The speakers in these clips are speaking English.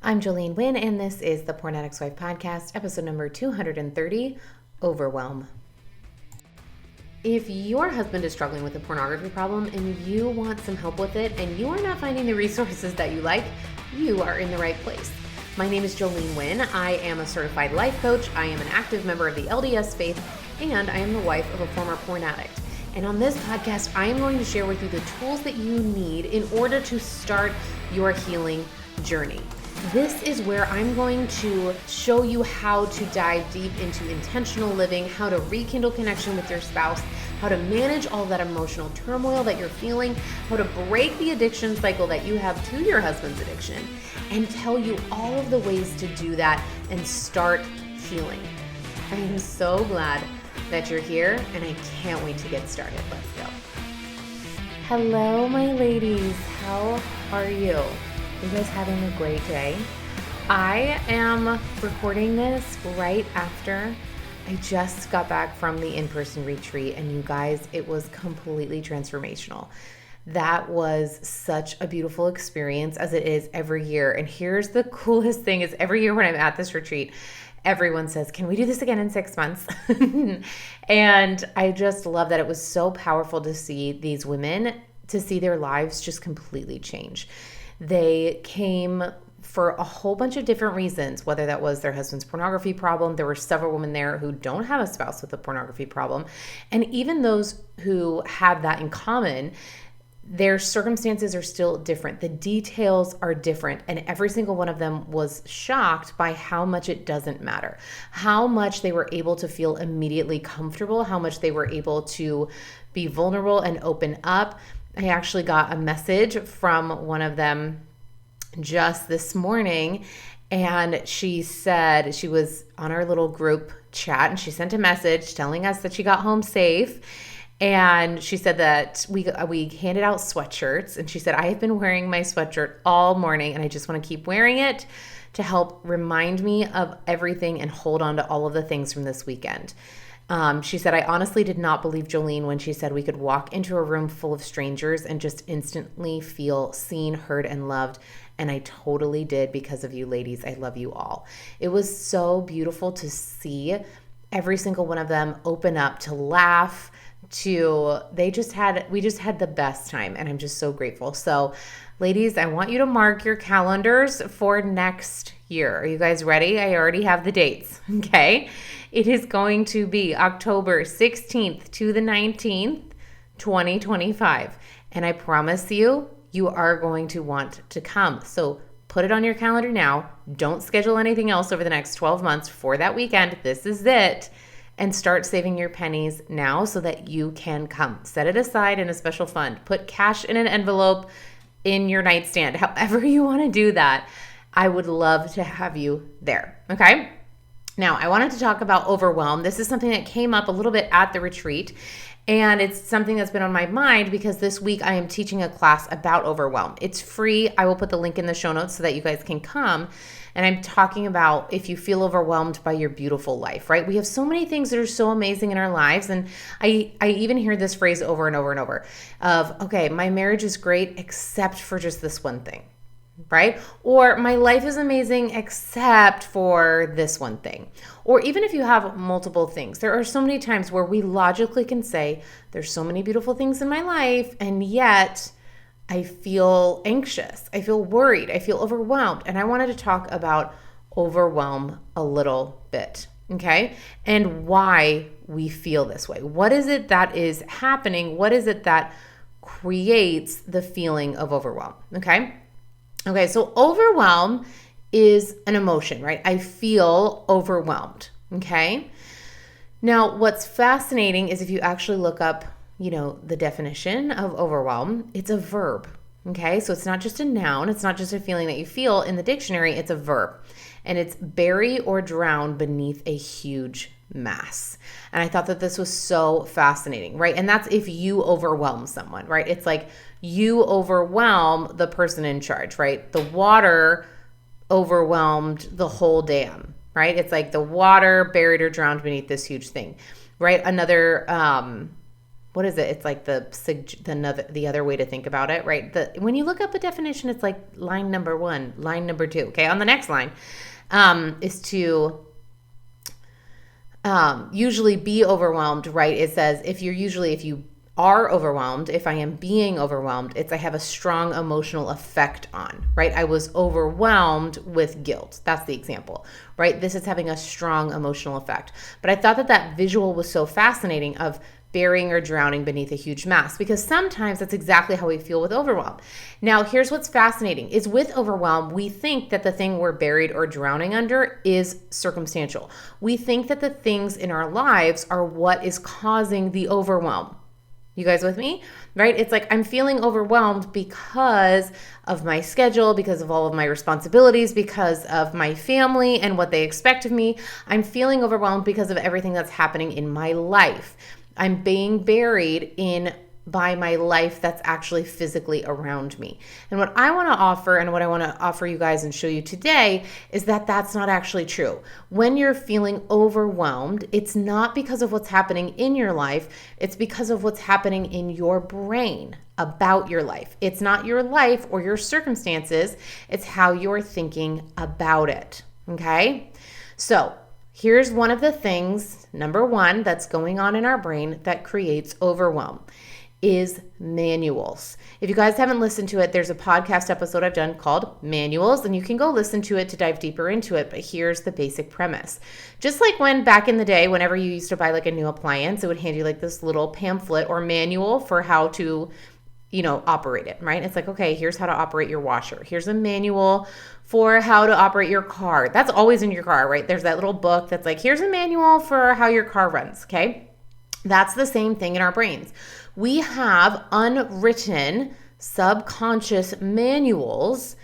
I'm Jolene Wynn, and this is the Porn Addict's Wife podcast, episode number 230, Overwhelm. If your husband is struggling with a pornography problem and you want some help with it and you are not finding the resources that you like, you are in the right place. My name is Jolene Wynn. I am a certified life coach. I am an active member of the LDS faith, and I am the wife of a former porn addict. And on this podcast, I am going to share with you the tools that you need in order to start your healing journey. This is where I'm going to show you how to dive deep into intentional living, how to rekindle connection with your spouse, how to manage all that emotional turmoil that you're feeling, how to break the addiction cycle that you have to your husband's addiction, and tell you all of the ways to do that and start healing. I am so glad that you're here, and I can't wait to get started. Let's go. Hello, my ladies. How are you? You guys having a great day? I am recording this right after I just got back from the in-person retreat, and you guys, it was completely transformational. That was such a beautiful experience, as it is every year. And here's the coolest thing is every year when I'm at this retreat, everyone says, can we do this again in 6 months? And I just love that it was so powerful to see these women, to see their lives just completely change. They came for a whole bunch of different reasons, whether that was their husband's pornography problem. There were several women there who don't have a spouse with a pornography problem. And even those who have that in common, their circumstances are still different. The details are different. And every single one of them was shocked by how much it doesn't matter, how much they were able to feel immediately comfortable, how much they were able to be vulnerable and open up. I actually got a message from one of them just this morning, and she said she was on our little group chat, and she sent a message telling us that she got home safe. And she said that we handed out sweatshirts, and she said, I have been wearing my sweatshirt all morning, and I just want to keep wearing it to help remind me of everything and hold on to all of the things from this weekend. She said, I honestly did not believe Jolene when she said we could walk into a room full of strangers and just instantly feel seen, heard, and loved. And I totally did because of you ladies. I love you all. It was so beautiful to see every single one of them open up, to laugh, we just had the best time, and I'm just so grateful. So ladies, I want you to mark your calendars for next year. Are you guys ready? I already have the dates. Okay. It is going to be October 16th to the 19th, 2025. And I promise you, you are going to want to come. So put it on your calendar now. Don't schedule anything else over the next 12 months for that weekend. This is it. And start saving your pennies now so that you can come. Set it aside in a special fund. Put cash in an envelope in your nightstand. However you want to do that, I would love to have you there. Okay? Now, I wanted to talk about overwhelm. This is something that came up a little bit at the retreat, and it's something that's been on my mind because this week I am teaching a class about overwhelm. It's free. I will put the link in the show notes so that you guys can come. And I'm talking about if you feel overwhelmed by your beautiful life, right? We have so many things that are so amazing in our lives. And I even hear this phrase over and over and over of, okay, my marriage is great except for just this one thing. Right? Or my life is amazing except for this one thing. Or even if you have multiple things, there are so many times where we logically can say, there's so many beautiful things in my life, and yet I feel anxious, I feel worried, I feel overwhelmed. And I wanted to talk about overwhelm a little bit, okay? And why we feel this way. What is it that is happening? What is it that creates the feeling of overwhelm, okay? Okay, so overwhelm is an emotion, right? I feel overwhelmed, okay? Now, what's fascinating is if you actually look up, the definition of overwhelm, it's a verb, okay? So it's not just a noun. It's not just a feeling that you feel. In the dictionary, it's a verb, and it's bury or drown beneath a huge mass. And I thought that this was so fascinating, right? And that's if you overwhelm someone, right? It's like you overwhelm the person in charge, right? The water overwhelmed the whole dam, right? It's like the water buried or drowned beneath this huge thing, right? Another what is it? It's like the other way to think about it, right? When you look up a definition, it's like line number 1, line number 2. Okay, on the next line is to usually be overwhelmed, right? It says if you are overwhelmed, if I am being overwhelmed, I have a strong emotional effect on, right? I was overwhelmed with guilt. That's the example, right? This is having a strong emotional effect. But I thought that visual was so fascinating of burying or drowning beneath a huge mass, because sometimes that's exactly how we feel with overwhelm. Now, here's what's fascinating is with overwhelm, we think that the thing we're buried or drowning under is circumstantial. We think that the things in our lives are what is causing the overwhelm. You guys with me? Right? It's like I'm feeling overwhelmed because of my schedule, because of all of my responsibilities, because of my family and what they expect of me. I'm feeling overwhelmed because of everything that's happening in my life. I'm being buried by my life that's actually physically around me. And what I want to offer and what I want to offer you guys and show you today is that that's not actually true. When you're feeling overwhelmed, it's not because of what's happening in your life. It's because of what's happening in your brain about your life. It's not your life or your circumstances. It's how you're thinking about it. Okay? So here's one of the things, number 1, that's going on in our brain that creates overwhelm is manuals. If you guys haven't listened to it, there's a podcast episode I've done called Manuals, and you can go listen to it to dive deeper into it. But here's the basic premise. Just like when back in the day, whenever you used to buy like a new appliance, it would hand you like this little pamphlet or manual for how to operate it, right? It's like, okay, here's how to operate your washer. Here's a manual for how to operate your car. That's always in your car, right? There's that little book that's like, here's a manual for how your car runs, okay? That's the same thing in our brains. We have unwritten subconscious manuals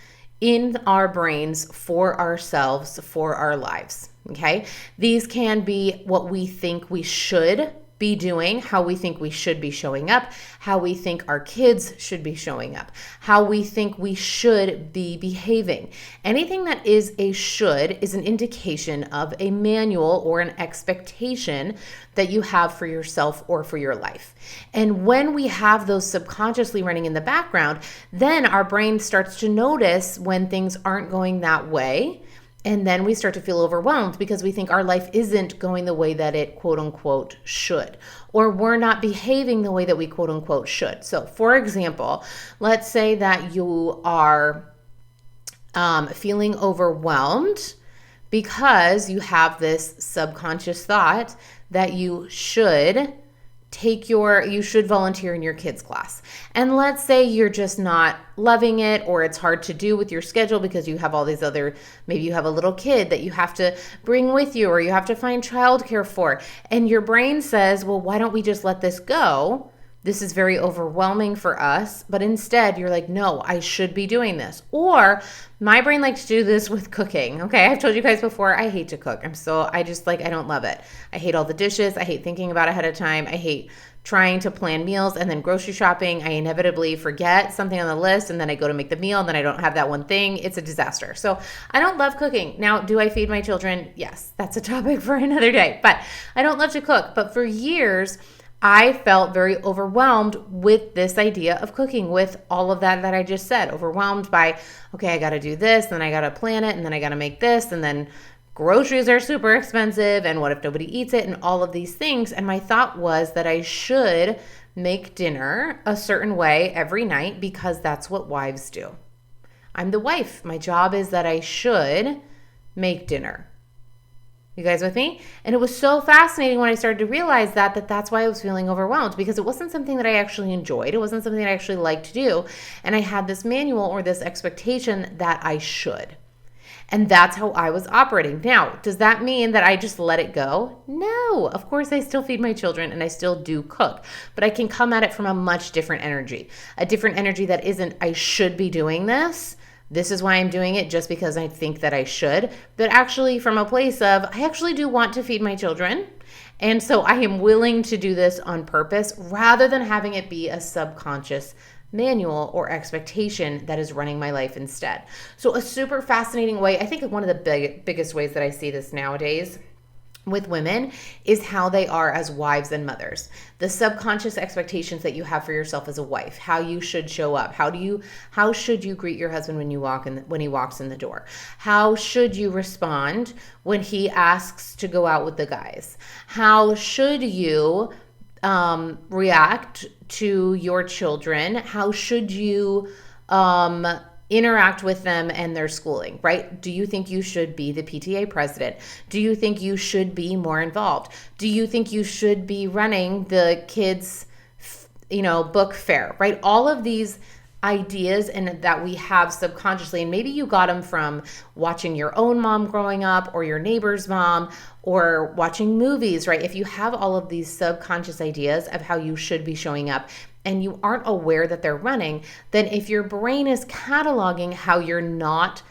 in our brains for ourselves, for our lives, okay? These can be what we think we should be doing, how we think we should be showing up, how we think our kids should be showing up, how we think we should be behaving. Anything that is a should is an indication of a manual or an expectation that you have for yourself or for your life. And when we have those subconsciously running in the background, then our brain starts to notice when things aren't going that way. And then we start to feel overwhelmed because we think our life isn't going the way that it quote unquote should, or we're not behaving the way that we quote unquote should. So for example, let's say that you are feeling overwhelmed because you have this subconscious thought that you should volunteer in your kids' class. And let's say you're just not loving it, or it's hard to do with your schedule because you have all these maybe you have a little kid that you have to bring with you, or you have to find childcare for. And your brain says, well, why don't we just let this go? This is very overwhelming for us. But instead you're like, no, I should be doing this. Or my brain likes to do this with cooking. Okay, I've told you guys before, I hate to cook. I don't love it. I hate all the dishes. I hate thinking about it ahead of time. I hate trying to plan meals and then grocery shopping. I inevitably forget something on the list, and then I go to make the meal and then I don't have that one thing. It's a disaster. So I don't love cooking. Now, do I feed my children? Yes, that's a topic for another day. But I don't love to cook. But for years, I felt very overwhelmed with this idea of cooking, with all of that I just said. Overwhelmed by, okay, I got to do this, then I got to plan it, and then I got to make this, and then groceries are super expensive, and what if nobody eats it, and all of these things. And my thought was that I should make dinner a certain way every night because that's what wives do. I'm the wife. My job is that I should make dinner. You guys with me? And it was so fascinating when I started to realize that's why I was feeling overwhelmed, because it wasn't something that I actually enjoyed. It wasn't something that I actually liked to do. And I had this manual or this expectation that I should. And that's how I was operating. Now, does that mean that I just let it go? No. Of course, I still feed my children and I still do cook. But I can come at it from a much different energy. A different energy that isn't, I should be doing this. This is why I'm doing it, just because I think that I should. But actually from a place of, I actually do want to feed my children. And so I am willing to do this on purpose, rather than having it be a subconscious manual or expectation that is running my life instead. So a super fascinating way, I think one of the biggest ways that I see this nowadays with women is how they are as wives and mothers. The subconscious expectations that you have for yourself as a wife, how you should show up, how should you greet your husband when when he walks in the door? How should you respond when he asks to go out with the guys? How should you react to your children? How should you interact with them and their schooling, right? Do you think you should be the PTA president? Do you think you should be more involved? Do you think you should be running the kids, book fair, right? All of these ideas and that we have subconsciously, and maybe you got them from watching your own mom growing up or your neighbor's mom or watching movies, right? If you have all of these subconscious ideas of how you should be showing up and you aren't aware that they're running, then if your brain is cataloging how you're not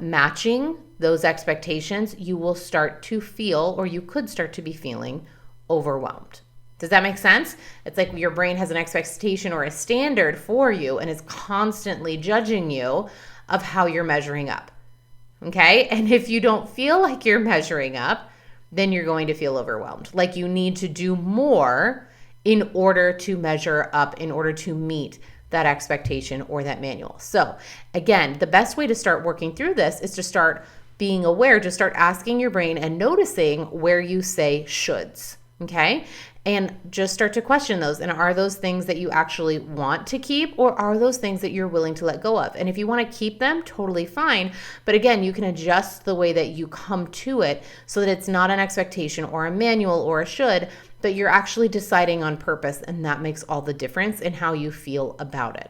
matching those expectations, you will start to feel, or you could start to be feeling, overwhelmed. Does that make sense? It's like your brain has an expectation or a standard for you and is constantly judging you of how you're measuring up. Okay? And if you don't feel like you're measuring up, then you're going to feel overwhelmed. Like you need to do more in order to measure up, in order to meet that expectation or that manual. So again, the best way to start working through this is to start being aware, to start asking your brain and noticing where you say shoulds. Okay? And just start to question those. And are those things that you actually want to keep, or are those things that you're willing to let go of? And if you want to keep them, totally fine. But again, you can adjust the way that you come to it so that it's not an expectation or a manual or a should, but you're actually deciding on purpose. And that makes all the difference in how you feel about it.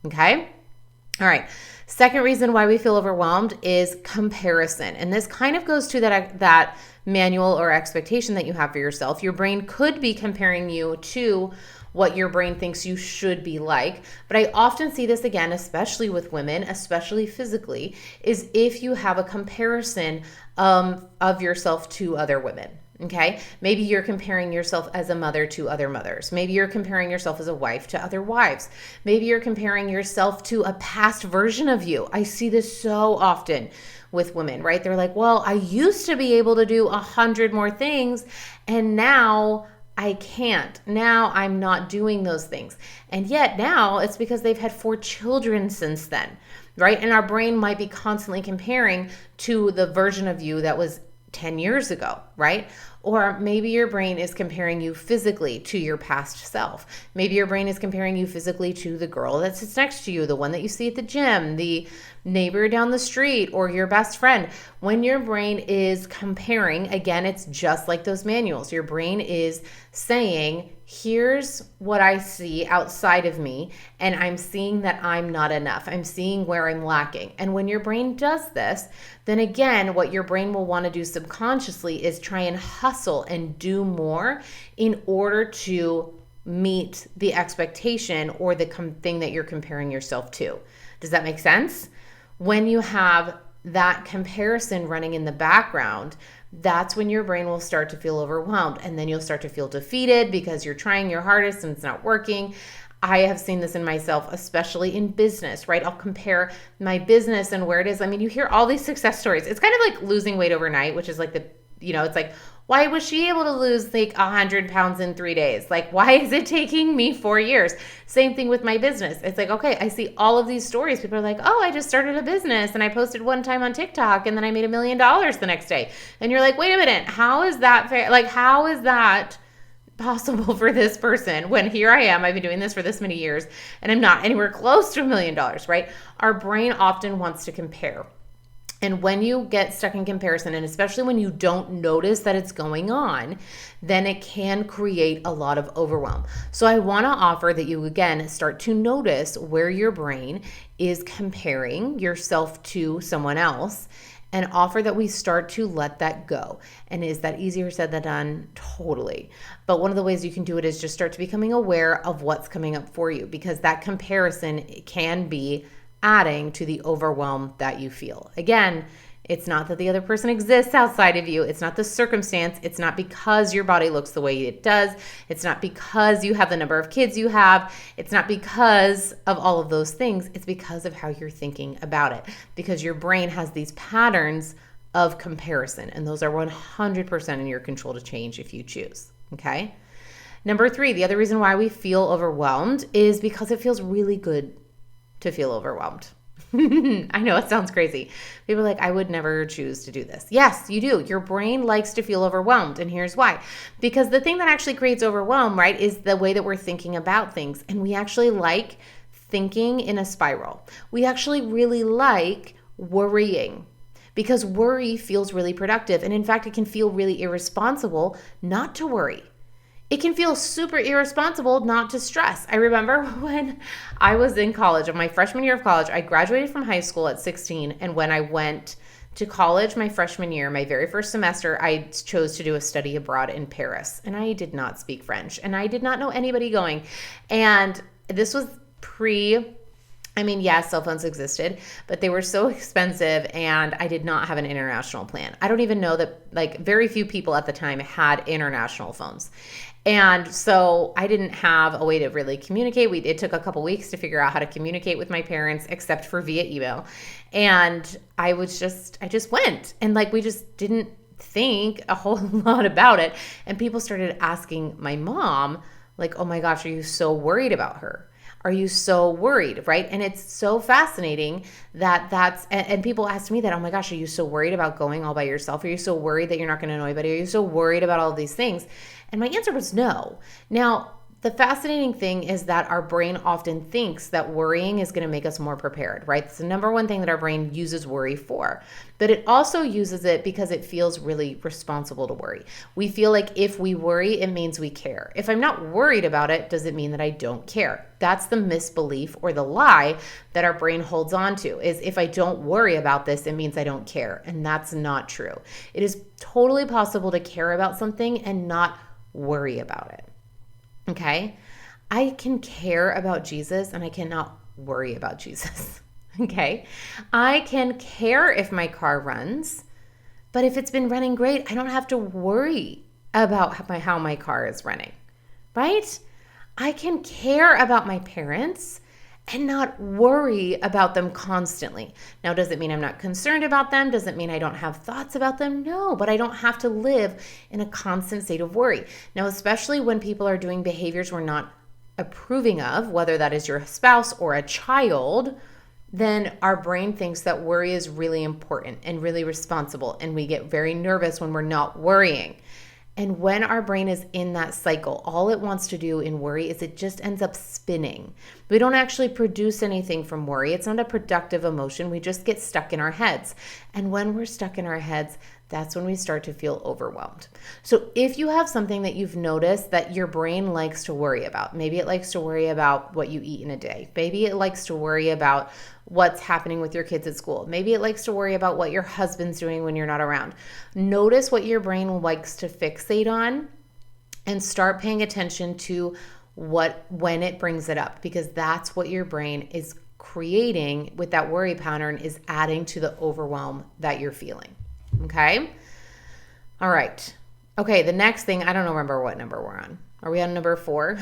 Okay? All right. Second reason why we feel overwhelmed is comparison. And this kind of goes to that manual or expectation that you have for yourself. Your brain could be comparing you to what your brain thinks you should be like. But I often see this again, especially with women, especially physically, is if you have a comparison of yourself to other women. Okay, maybe you're comparing yourself as a mother to other mothers. Maybe you're comparing yourself as a wife to other wives. Maybe you're comparing yourself to a past version of you. I see this so often with women, right? They're like, well, I used to be able to do 100 more things and now I can't. Now I'm not doing those things. And yet now it's because they've had 4 children since then, right? And our brain might be constantly comparing to the version of you that was 10 years ago, right? Or maybe your brain is comparing you physically to your past self. Maybe your brain is comparing you physically to the girl that sits next to you, the one that you see at the gym, the neighbor down the street, or your best friend. When your brain is comparing, again, it's just like those manuals. Your brain is saying, here's what I see outside of me, and I'm seeing that I'm not enough. I'm seeing where I'm lacking. And when your brain does this, then again, what your brain will want to do subconsciously is try and hustle and do more in order to meet the expectation or the thing that you're comparing yourself to. Does that make sense? When you have that comparison running in the background, that's when your brain will start to feel overwhelmed, and then you'll start to feel defeated because you're trying your hardest and it's not working. I have seen this in myself, especially in business, right? I'll compare my business and where it is. I mean, you hear all these success stories. It's kind of like losing weight overnight, which is like it's like, why was she able to lose like 100 pounds in 3 days? Like, why is it taking me 4 years? Same thing with my business. It's like, okay, I see all of these stories. People are like, oh, I just started a business and I posted one time on TikTok and then I made $1 million the next day. And you're like, wait a minute, how is that fair? Like, how is that possible for this person when here I am, I've been doing this for this many years and I'm not anywhere close to $1 million, right? Our brain often wants to compare. And when you get stuck in comparison, and especially when you don't notice that it's going on, then it can create a lot of overwhelm. So I want to offer that you, again, start to notice where your brain is comparing yourself to someone else, and offer that we start to let that go. And is that easier said than done? Totally. But one of the ways you can do it is just start to becoming aware of what's coming up for you, because that comparison can be adding to the overwhelm that you feel. Again, it's not that the other person exists outside of you. It's not the circumstance. It's not because your body looks the way it does. It's not because you have the number of kids you have. It's not because of all of those things. It's because of how you're thinking about it. Because your brain has these patterns of comparison. And those are 100% in your control to change if you choose. Okay. Number 3, the other reason why we feel overwhelmed is because it feels really good to feel overwhelmed. I know it sounds crazy. People are like, I would never choose to do this. Yes, you do. Your brain likes to feel overwhelmed. And here's why. Because the thing that actually creates overwhelm, right, is the way that we're thinking about things. And we actually like thinking in a spiral. We actually really like worrying because worry feels really productive. And in fact, it can feel really irresponsible not to worry. It can feel super irresponsible not to stress. I remember when I was in college, in my freshman year of college, I graduated from high school at 16. And when I went to college my freshman year, my very first semester, I chose to do a study abroad in Paris. And I did not speak French. And I did not know anybody going. And this was yes, cell phones existed, but they were so expensive and I did not have an international plan. I don't even know that very few people at the time had international phones. And so I didn't have a way to really communicate. It took a couple weeks to figure out how to communicate with my parents, except for via email. And I just went and we just didn't think a whole lot about it. And people started asking my mom, oh my gosh, are you so worried about her? Are you so worried, right? And it's so fascinating and people asked me that, oh my gosh, are you so worried about going all by yourself? Are you so worried that you're not going to know anybody? Are you so worried about all of these things? And my answer was no. Now, the fascinating thing is that our brain often thinks that worrying is going to make us more prepared, right? It's the number one thing that our brain uses worry for. But it also uses it because it feels really responsible to worry. We feel like if we worry, it means we care. If I'm not worried about it, does it mean that I don't care? That's the misbelief or the lie that our brain holds on to, is if I don't worry about this, it means I don't care. And that's not true. It is totally possible to care about something and not worry about it. Okay? I can care about Jesus and I cannot worry about Jesus. Okay? I can care if my car runs, but if it's been running great, I don't have to worry about how my car is running. Right? I can care about my parents and not worry about them constantly. Now, does it mean I'm not concerned about them? Does it mean I don't have thoughts about them? No, but I don't have to live in a constant state of worry. Now, especially when people are doing behaviors we're not approving of, whether that is your spouse or a child, then our brain thinks that worry is really important and really responsible, and we get very nervous when we're not worrying. And when our brain is in that cycle, all it wants to do in worry is it just ends up spinning. We don't actually produce anything from worry. It's not a productive emotion. We just get stuck in our heads. And when we're stuck in our heads, that's when we start to feel overwhelmed. So if you have something that you've noticed that your brain likes to worry about, maybe it likes to worry about what you eat in a day. Maybe it likes to worry about what's happening with your kids at school. Maybe it likes to worry about what your husband's doing when you're not around. Notice what your brain likes to fixate on and start paying attention to when it brings it up, because that's what your brain is creating with that worry pattern, is adding to the overwhelm that you're feeling. Okay? All right. Okay, the next thing, I don't remember what number we're on. Are we on number 4?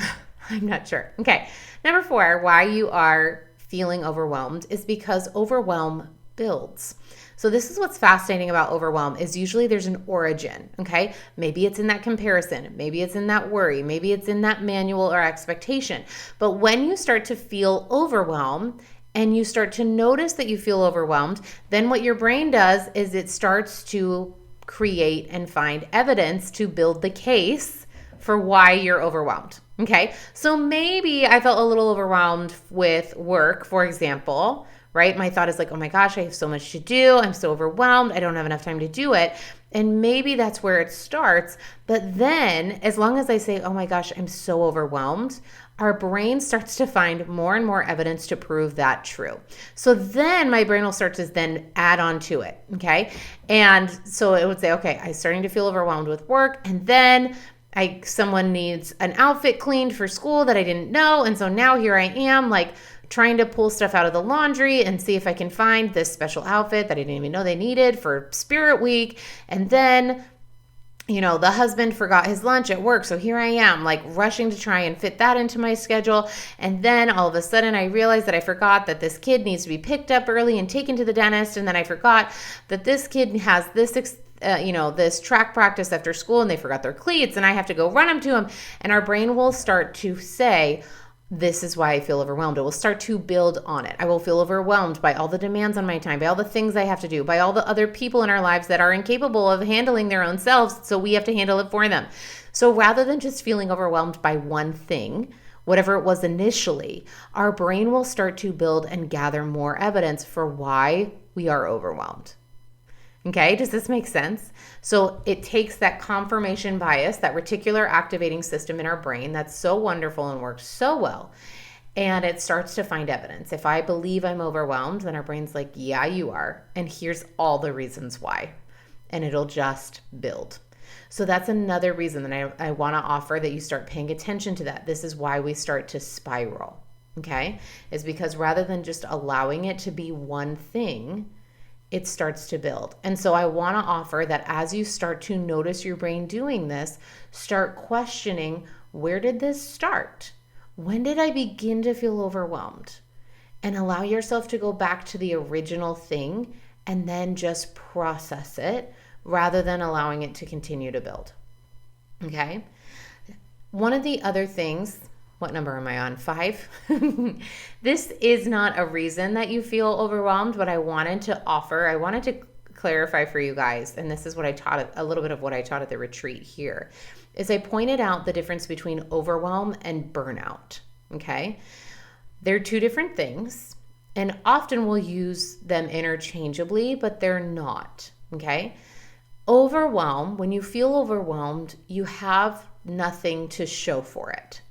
I'm not sure. Okay. Number 4, why you are feeling overwhelmed is because overwhelm builds. So this is what's fascinating about overwhelm, is usually there's an origin, okay? Maybe it's in that comparison. Maybe it's in that worry. Maybe it's in that manual or expectation. But when you start to feel overwhelmed and you start to notice that you feel overwhelmed, then what your brain does is it starts to create and find evidence to build the case for why you're overwhelmed. Okay, so maybe I felt a little overwhelmed with work, for example, right? My thought is like, oh my gosh, I have so much to do. I'm so overwhelmed. I don't have enough time to do it. And maybe that's where it starts. But then as long as I say, oh my gosh, I'm so overwhelmed, our brain starts to find more and more evidence to prove that true. So then my brain will start to then add on to it. Okay. And so it would say, okay, I'm starting to feel overwhelmed with work. And then someone needs an outfit cleaned for school that I didn't know. And so now here I am trying to pull stuff out of the laundry and see if I can find this special outfit that I didn't even know they needed for Spirit Week. And then the husband forgot his lunch at work. So here I am, like rushing to try and fit that into my schedule. And then all of a sudden I realized that I forgot that this kid needs to be picked up early and taken to the dentist. And then I forgot that this kid has this track practice after school and they forgot their cleats and I have to go run them to him. And our brain will start to say, this is why I feel overwhelmed. It will start to build on it. I will feel overwhelmed by all the demands on my time, by all the things I have to do, by all the other people in our lives that are incapable of handling their own selves, so we have to handle it for them. So rather than just feeling overwhelmed by one thing, whatever it was initially, our brain will start to build and gather more evidence for why we are overwhelmed. Okay, does this make sense? So it takes that confirmation bias, that reticular activating system in our brain that's so wonderful and works so well, and it starts to find evidence. If I believe I'm overwhelmed, then our brain's like, yeah, you are, and here's all the reasons why, and it'll just build. So that's another reason that I want to offer that you start paying attention to that. This is why we start to spiral, okay? Is because rather than just allowing it to be one thing, it starts to build. And so I want to offer that as you start to notice your brain doing this, start questioning, where did this start? When did I begin to feel overwhelmed? And allow yourself to go back to the original thing and then just process it rather than allowing it to continue to build. Okay? One of the other things, what number am I on? 5? This is not a reason that you feel overwhelmed, but I wanted to clarify for you guys, and this is what I taught, a little bit of what I taught at the retreat here, is I pointed out the difference between overwhelm and burnout, okay? They're two different things, and often we'll use them interchangeably, but they're not, okay? Overwhelm, when you feel overwhelmed, you have nothing to show for it.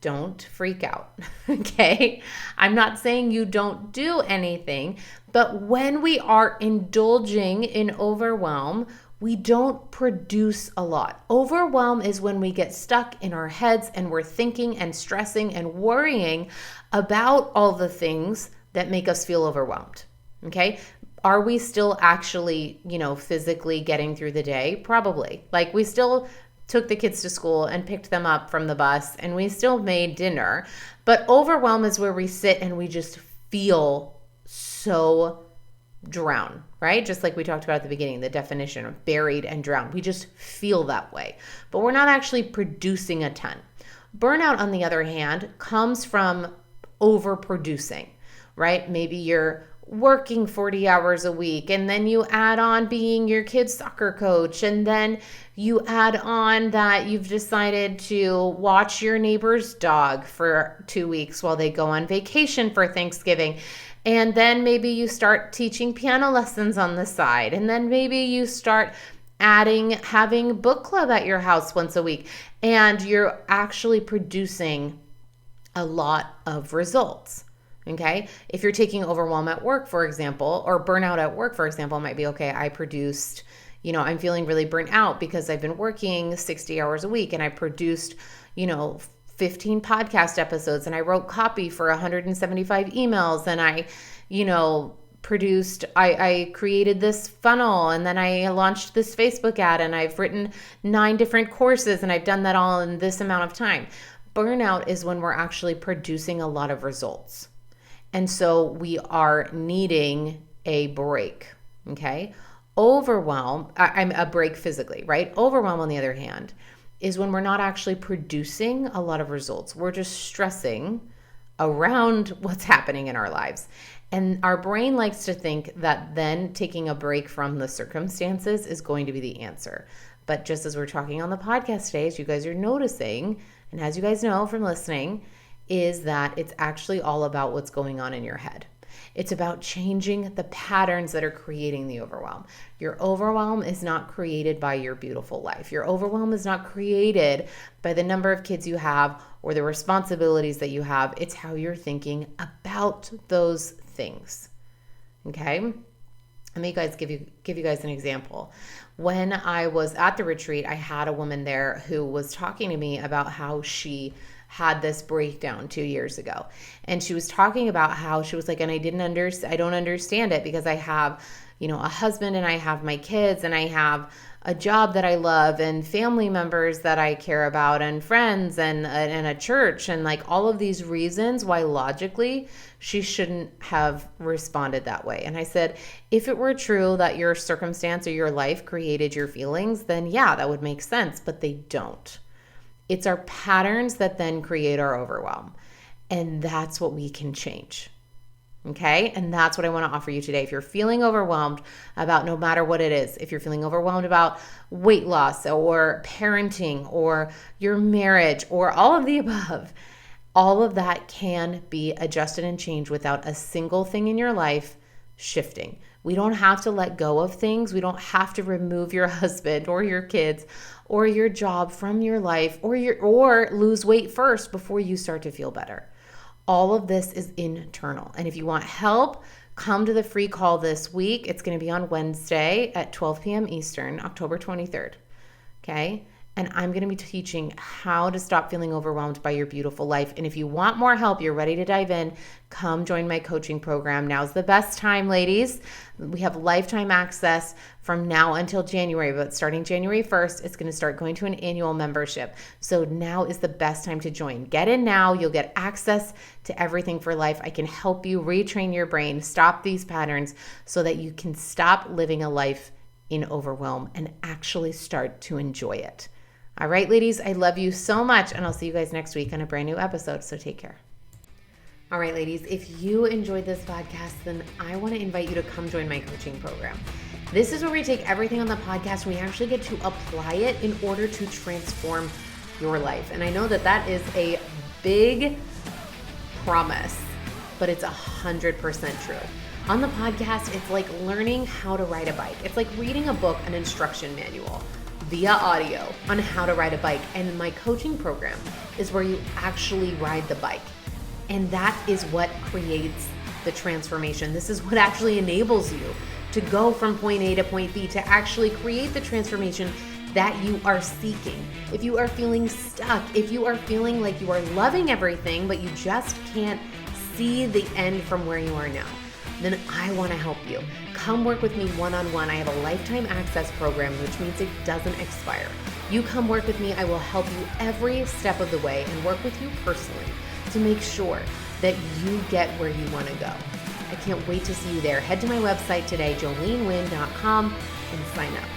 Don't freak out, okay? I'm not saying you don't do anything, but when we are indulging in overwhelm, we don't produce a lot. Overwhelm is when we get stuck in our heads and we're thinking and stressing and worrying about all the things that make us feel overwhelmed, okay? Are we still actually, physically getting through the day? Probably. Like we still took the kids to school and picked them up from the bus and we still made dinner. But overwhelm is where we sit and we just feel so drowned, right? Just like we talked about at the beginning, the definition of buried and drowned. We just feel that way, but we're not actually producing a ton. Burnout, on the other hand, comes from overproducing, right? Maybe you're working 40 hours a week and then you add on being your kid's soccer coach, and then you add on that you've decided to watch your neighbor's dog for 2 weeks while they go on vacation for Thanksgiving. And then maybe you start teaching piano lessons on the side, and then maybe you start having book club at your house once a week, and you're actually producing a lot of results. Okay. If you're taking overwhelm at work, for example, or burnout at work, for example, it might be, okay, I produced, I'm feeling really burnt out because I've been working 60 hours a week and I produced, 15 podcast episodes and I wrote copy for 175 emails and I created this funnel and then I launched this Facebook ad and I've written 9 different courses and I've done that all in this amount of time. Burnout is when we're actually producing a lot of results. And so we are needing a break, okay? I'm a break physically, right? Overwhelm, on the other hand, is when we're not actually producing a lot of results. We're just stressing around what's happening in our lives. And our brain likes to think that then taking a break from the circumstances is going to be the answer. But just as we're talking on the podcast today, as you guys are noticing, and as you guys know from listening, is that it's actually all about what's going on in your head. It's about changing the patterns that are creating the overwhelm. Your overwhelm is not created by your beautiful life. Your overwhelm is not created by the number of kids you have or the responsibilities that you have. It's how you're thinking about those things. Okay? Let me give you guys an example. When I was at the retreat, I had a woman there who was talking to me about how she had this breakdown 2 years ago. And she was talking about how she was like, and I don't understand it because I have, a husband, and I have my kids, and I have a job that I love, and family members that I care about, and friends, and a church, and like all of these reasons why logically she shouldn't have responded that way. And I said, if it were true that your circumstance or your life created your feelings, then yeah, that would make sense, but they don't. It's our patterns that then create our overwhelm. And that's what we can change. Okay? And that's what I want to offer you today. If you're feeling overwhelmed about no matter what it is, if you're feeling overwhelmed about weight loss or parenting or your marriage or all of the above, all of that can be adjusted and changed without a single thing in your life shifting. We don't have to let go of things. We don't have to remove your husband or your kids or your job from your life or lose weight first before you start to feel better. All of this is internal. And if you want help, come to the free call this week. It's going to be on Wednesday at 12 p.m. Eastern, October 23rd. Okay? And I'm going to be teaching how to stop feeling overwhelmed by your beautiful life. And if you want more help, you're ready to dive in, come join my coaching program. Now's the best time, ladies. We have lifetime access from now until January, but starting January 1st, it's going to start going to an annual membership. So now is the best time to join. Get in now. You'll get access to everything for life. I can help you retrain your brain, stop these patterns so that you can stop living a life in overwhelm and actually start to enjoy it. All right, ladies, I love you so much, and I'll see you guys next week on a brand new episode, so take care. All right, ladies, if you enjoyed this podcast, then I want to invite you to come join my coaching program. This is where we take everything on the podcast and we actually get to apply it in order to transform your life. And I know that that is a big promise, but it's 100% true. On the podcast, it's like learning how to ride a bike. It's like reading a book, an instruction manual, via audio on how to ride a bike. And my coaching program is where you actually ride the bike. And that is what creates the transformation. This is what actually enables you to go from point A to point B, to actually create the transformation that you are seeking. If you are feeling stuck, if you are feeling like you are loving everything, but you just can't see the end from where you are now, then I want to help you. Come work with me one-on-one. I have a lifetime access program, which means it doesn't expire. You come work with me. I will help you every step of the way and work with you personally to make sure that you get where you want to go. I can't wait to see you there. Head to my website today, jolenewind.com, and sign up.